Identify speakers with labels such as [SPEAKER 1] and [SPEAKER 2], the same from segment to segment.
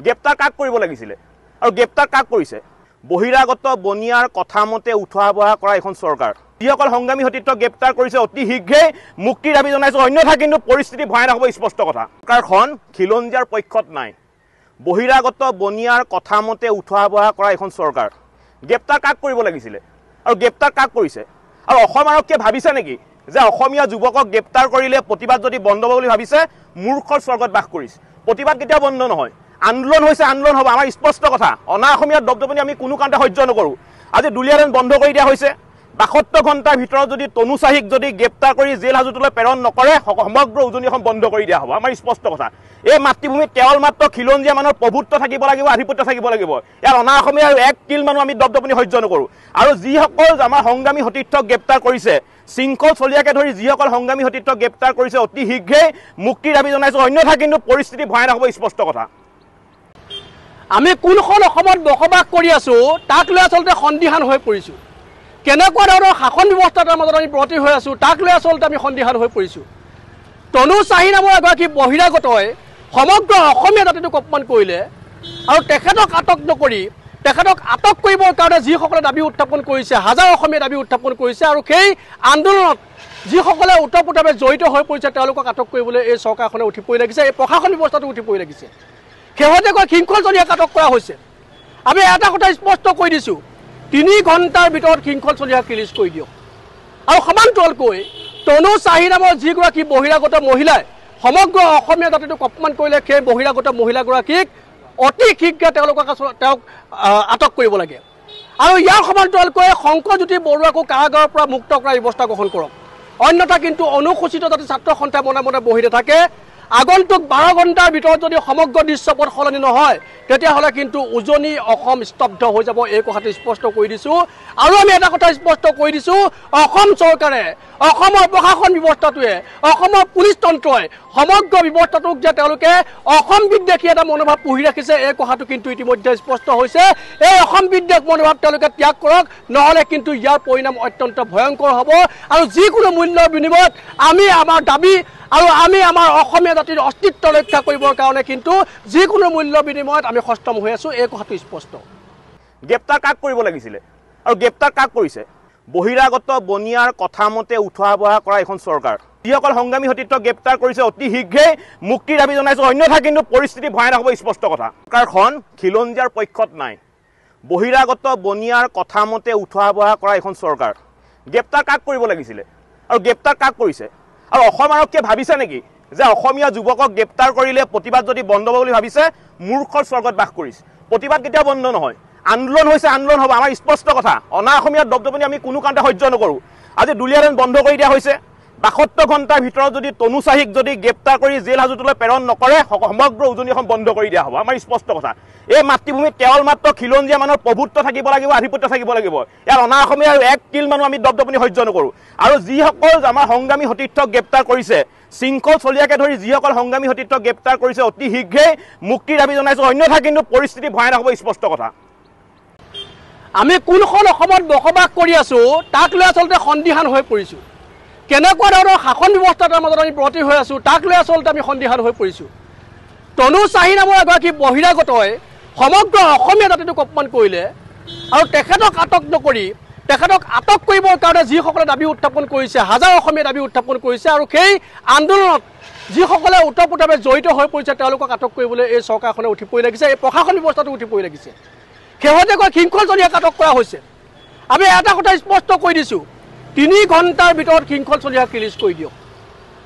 [SPEAKER 1] গ্ৰেপ্তাৰ কাক কৰিব লাগিছিলে আৰু গ্ৰেপ্তাৰ কাক কৰিছে? বহিৰাগত বনিয়াৰ কথা মতে উঠোৱা বহা কৰা এখন চৰকাৰ। যিসকল সংগ্ৰামী সতীৰ্থক গ্ৰেপ্তাৰ কৰিছে অতি শীঘ্ৰেই মুক্তিৰ দাবী জনাইছোঁ, অন্যথা কিন্তু পৰিস্থিতি ভয়ানক হ'ব স্পষ্ট কথা। চৰকাৰখন খিলঞ্জীয়াৰ পক্ষত নাই। বহিৰাগত বনিয়াৰ কথা মতে উঠোৱা বহা কৰা এখন চৰকাৰ। গ্ৰেপ্তাৰ কাক কৰিব লাগিছিলে আৰু গ্ৰেপ্তাৰ কাক কৰিছে? আৰু অসম আৰক্ষীয়ে ভাবিছে নেকি যে অসমীয়া যুৱকক গ্ৰেপ্তাৰ কৰিলে প্ৰতিবাদ যদি বন্ধ হ'ব বুলি ভাবিছে? মূৰ্খৰ স্বৰ্গত বাস কৰিছে। প্ৰতিবাদ কেতিয়াও বন্ধ নহয়। আন্দোলন হৈছে আন্দোলন হ'ব, আমাৰ স্পষ্ট কথা। অনা অসমীয়াৰ দপদপনি আমি কোনো কাৰণতে সহ্য নকৰোঁ। আজি দুলীয়াজান বন্ধ কৰি দিয়া হৈছে। ৭২ ঘণ্টাৰ ভিতৰত যদি তনু চাহিক যদি গ্ৰেপ্তাৰ কৰি জেল হাজতলৈ প্ৰেৰণ নকৰে সমগ্ৰ উজনি অসম বন্ধ কৰি দিয়া হ'ব, আমাৰ স্পষ্ট কথা। এই মাতৃভূমিত কেৱল মাত্ৰ খিলঞ্জীয়া মানুহৰ প্ৰভুত্ব থাকিব লাগিব, আধিপত্য থাকিব লাগিব। ইয়াৰ অনা অসমীয়াৰ এক তিল মানুহ আমি দপদপনি সহ্য নকৰোঁ। আৰু যিসকল আমাৰ সংগ্ৰামী সতীৰ্থক গ্ৰেপ্তাৰ কৰিছে, শৃংখল চলিয়াকে ধৰি যিসকল সংগ্ৰামী সতীৰ্থক গ্ৰেপ্তাৰ কৰিছে অতি শীঘ্ৰেই মুক্তিৰ দাবী জনাইছোঁ, অন্যথা কিন্তু পৰিস্থিতি ভয়ানক হ'ব স্পষ্ট কথা।
[SPEAKER 2] আমি কোনখন অসমত বসবাস কৰি আছোঁ তাক লৈ আচলতে সন্দিহান হৈ পৰিছোঁ। কেনেকুৱা ধৰণৰ শাসন ব্যৱস্থা তাৰ মাজত আমি ব্ৰতী হৈ আছোঁ তাক লৈ আচলতে আমি সন্দিহান হৈ পৰিছোঁ। তনু চাহি নামৰ এগৰাকী বহিৰাগতই সমগ্ৰ অসমীয়া জাতিটোক অপমান কৰিলে আৰু তেখেতক আটক নকৰি তেখেতক আটক কৰিবৰ কাৰণে যিসকলে দাবী উত্থাপন কৰিছে, হাজাৰ অসমীয়া দাবী উত্থাপন কৰিছে আৰু সেই আন্দোলনত যিসকলে ওতঃপ্ৰোতভাৱে জড়িত হৈ পৰিছে তেওঁলোকক আটক কৰিবলৈ এই চৰকাৰখনে উঠি পৰি লাগিছে, এই প্ৰশাসন ব্যৱস্থাটো উঠি পৰি লাগিছে। শেহতীয়াকৈ শৃংখল চলিয়াক আটক কৰা হৈছে। আমি এটা কথা স্পষ্ট কৈ দিছোঁ, ৩ ঘণ্টাৰ ভিতৰত শৃংখল চলিয়াক ৰিলিজ কৰি দিয়ক। আৰু সমান্তৰালকৈ তনু চাহি নামৰ যিগৰাকী বহিৰাগত মহিলাই সমগ্ৰ অসমীয়া জাতিটোক অপমান কৰিলে, সেই বহিৰাগত মহিলাগৰাকীক অতি শীঘ্ৰে তেওঁলোক আটক কৰিব লাগে। আৰু ইয়াৰ সমান্তৰালকৈ শংকৰজ্যোতি বৰুৱাকো কাৰাগাৰৰ পৰা মুক্ত কৰাৰ ব্যৱস্থা গ্ৰহণ কৰক, অন্যথা কিন্তু অনুসূচিত জাতি ছাত্ৰ সন্থাই মনে মনে বহি নাথাকে। আগন্তুক 12 ঘণ্টাৰ ভিতৰত যদি সমগ্ৰ দৃশ্যপট সলনি নহয় তেতিয়াহ'লে কিন্তু উজনি অসম স্তব্ধ হৈ যাব, এই কথাটো স্পষ্ট কৰি দিছোঁ। আৰু আমি এটা কথা স্পষ্ট কৰি দিছোঁ, অসম চৰকাৰে, অসমৰ প্ৰশাসন ব্যৱস্থাটোৱে, অসমৰ পুলিচ তন্ত্ৰই সমগ্ৰ ব্যৱস্থাটোক যে তেওঁলোকে অসম বিদ্বেষী এটা মনোভাৱ পুহি ৰাখিছে, এই কথাটো কিন্তু ইতিমধ্যে স্পষ্ট হৈছে। এই অসম বিদ্বেষ মনোভাৱ তেওঁলোকে ত্যাগ কৰক, নহ'লে কিন্তু ইয়াৰ পৰিণাম অত্যন্ত ভয়ংকৰ হ'ব। আৰু যিকোনো মূল্যৰ বিনিময়ত আমি আমাৰ দাবী আৰু আমি আমাৰ অসমীয়া জাতিৰ অস্তিত্ব ৰক্ষা কৰিবৰ কাৰণে কিন্তু যিকোনো মূল্য বিনিময়ত আমি সষ্টম হৈ আছোঁ, এই কথাটো স্পষ্ট।
[SPEAKER 1] গ্ৰেপ্তাৰ কাক কৰিব লাগিছিলে আৰু গ্ৰেপ্তাৰ কাক কৰিছে? বহিৰাগত বনিয়াৰ কথা মতে উঠোৱা বহা কৰা এখন চৰকাৰ। যিসকল সংগ্ৰামী সতীৰ্থক গ্ৰেপ্তাৰ কৰিছে অতি শীঘ্ৰেই মুক্তিৰ দাবী জনাইছোঁ, অন্যথা কিন্তু পৰিস্থিতি ভয়ানক হ'ব স্পষ্ট কথা। চৰকাৰখন খিলঞ্জীয়াৰ পক্ষত নাই। বহিৰাগত বনিয়াৰ কথা মতে উঠোৱা বহা কৰা এখন চৰকাৰ। গ্ৰেপ্তাৰ কাক কৰিব লাগিছিলে আৰু গ্ৰেপ্তাৰ কাক কৰিছে? আৰু অসম আৰক্ষীয়ে ভাবিছে নেকি যে অসমীয়া যুৱকক গ্ৰেপ্তাৰ কৰিলে প্ৰতিবাদ যদি বন্ধ হ'ব বুলি ভাবিছে? মূৰ্খৰ স্বৰ্গত বাস কৰিছে। প্ৰতিবাদ কেতিয়াও বন্ধ নহয়। আন্দোলন হৈছে আন্দোলন হ'ব, আমাৰ স্পষ্ট কথা। অনা অসমীয়াৰ দপদপনি আমি কোনো কাৰণতে সহ্য নকৰোঁ। আজি দুলীয়াজান বন্ধ কৰি দিয়া হৈছে। ৭২ ঘণ্টাৰ ভিতৰত যদি তনু চাহিক যদি গ্ৰেপ্তাৰ কৰি জেল হাজতলৈ প্ৰেৰণ নকৰে সমগ্ৰ উজনি অসম বন্ধ কৰি দিয়া হ'ব, আমাৰ স্পষ্ট কথা। এই মাতৃভূমিত কেৱল মাত্ৰ খিলঞ্জীয়া মানুহৰ প্ৰভুত্ব থাকিব লাগিব, আধিপত্য থাকিব লাগিব। ইয়াৰ অনা অসমীয়াৰ এক তিল মানুহ আমি দপদপনি সহ্য নকৰোঁ। আৰু যিসকল আমাৰ সংগ্ৰামী সতীৰ্থক গ্ৰেপ্তাৰ কৰিছে, শৃংখল চলিয়াকে ধৰি যিসকল সংগ্ৰামী সতীৰ্থক গ্ৰেপ্তাৰ কৰিছে অতি শীঘ্ৰেই মুক্তিৰ দাবী জনাইছোঁ, অন্যথা কিন্তু পৰিস্থিতি ভয়ানক হ'ব স্পষ্ট কথা।
[SPEAKER 2] আমি কোনখন অসমত বসবাস কৰি আছোঁ তাক লৈ আচলতে সন্দিহান হৈ পৰিছোঁ। কেনেকুৱা ধৰণৰ শাসন ব্যৱস্থা তাৰ মাজত আমি ব্ৰতী হৈ আছোঁ তাক লৈ আচলতে আমি সন্দিহান হৈ পৰিছোঁ। তনু চাহি নামৰ এগৰাকী বহিৰাগতই সমগ্ৰ অসমীয়া জাতিটোক অপমান কৰিলে আৰু তেখেতক আটক নকৰি তেখেতক আটক কৰিবৰ কাৰণে যিসকলে দাবী উত্থাপন কৰিছে, হাজাৰ অসমীয়া দাবী উত্থাপন কৰিছে আৰু সেই আন্দোলনত যিসকলে ওতঃপ্ৰোতভাৱে জড়িত হৈ পৰিছে তেওঁলোকক আটক কৰিবলৈ এই চৰকাৰখনে উঠি পৰি লাগিছে, এই প্ৰশাসন ব্যৱস্থাটো উঠি পৰি লাগিছে। শেহতীয়াকৈ শৃংখল চলিয়াক আটক কৰা হৈছে। আমি এটা কথা স্পষ্ট কৈ দিছোঁ, ৩ ঘণ্টাৰ ভিতৰত শৃংখল চলিয়াক ৰিলিজ কৰি দিয়ক।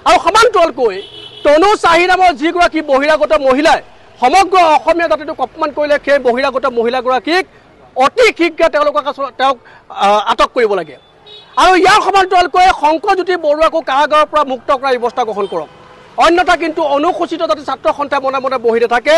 [SPEAKER 2] আৰু সমান্তৰালকৈ তনু চাহি নামৰ যিগৰাকী বহিৰাগত মহিলাই সমগ্ৰ অসমীয়া জাতিটোক অপমান কৰিলে, সেই বহিৰাগত মহিলাগৰাকীক অতি শীঘ্ৰে তেওঁলোক আটক কৰিব লাগে। আৰু ইয়াৰ সমান্তৰালকৈ শংকৰজ্যোতি বৰুৱাকো কাৰাগাৰৰ পৰা মুক্ত কৰাৰ ব্যৱস্থা গ্ৰহণ কৰক, অন্যথা কিন্তু অনুসূচিত জাতি ছাত্ৰ সন্থাই মনে মনে বহি নাথাকে।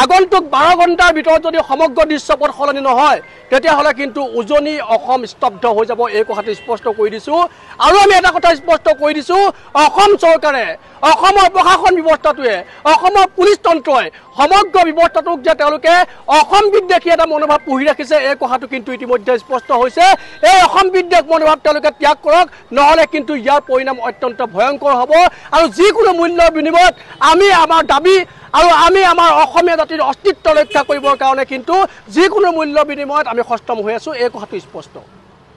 [SPEAKER 2] আগন্তুক 12 ঘণ্টাৰ ভিতৰত যদি সমগ্ৰ দৃশ্যপট সলনি নহয় তেতিয়াহ'লে কিন্তু উজনি অসম স্তব্ধ হৈ যাব, এই কথাটো স্পষ্ট কৰি দিছোঁ। আৰু আমি এটা কথা স্পষ্ট কৰি দিছোঁ, অসম চৰকাৰে, অসমৰ প্ৰশাসন ব্যৱস্থাটোৱে, অসমৰ পুলিচ তন্ত্ৰই সমগ্ৰ ব্যৱস্থাটোক যে তেওঁলোকে অসম বিদ্বেষী এটা মনোভাৱ পুহি ৰাখিছে, এই কথাটো কিন্তু ইতিমধ্যে স্পষ্ট হৈছে। এই অসম বিদ্বেষ মনোভাৱ তেওঁলোকে ত্যাগ কৰক, নহ'লে কিন্তু ইয়াৰ পৰিণাম অত্যন্ত ভয়ংকৰ হ'ব। আৰু যিকোনো মূল্যৰ বিনিময়ত আমি আমাৰ দাবী আৰু আমি আমাৰ অসমীয়া জাতিৰ অস্তিত্ব ৰক্ষা কৰিবৰ কাৰণে কিন্তু যিকোনো মূল্য বিনিময়ত আমি সষ্টম হৈ আছোঁ এই কথাটো স্পষ্ট